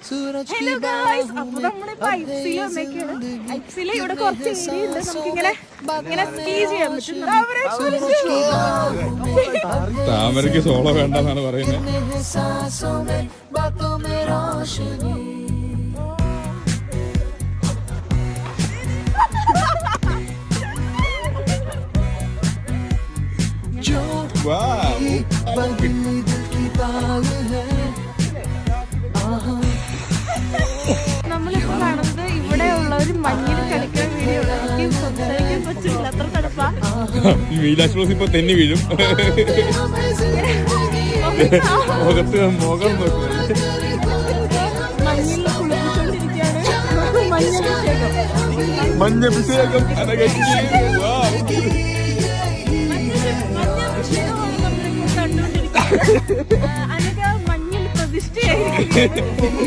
Hello guys, അപ്പൊ നമ്മളിപ്പോ ഐപ്സില് ഇവിടെ കുറച്ച് ഏരിയ ഉണ്ട്, നമുക്കിങ്ങനെ സ്കീ ചെയ്യാൻ പറ്റും. താമരയ്ക്ക് സോള വേണ്ടെന്നാണ് പറയുന്നത്. നമ്മളിപ്പോ കാണുന്നത് ഇവിടെ ഉള്ള ഒരു മഞ്ഞിൽ കളിക്കാൻ വീഡിയോ. എനിക്ക് സംസാരിക്കാൻ പറ്റില്ല, അത്ര തണുപ്പാ. ഇപ്പൊ തെന്നി വീഴും. മുഖത്ത് മുഖം മഞ്ഞിൽ കുളിപ്പിച്ചോണ്ടിരിക്കുകയാണ്. മഞ്ഞഭിഷേകം അനഘ മഞ്ഞിൽ പ്രതിഷ്ഠയായിരിക്കും.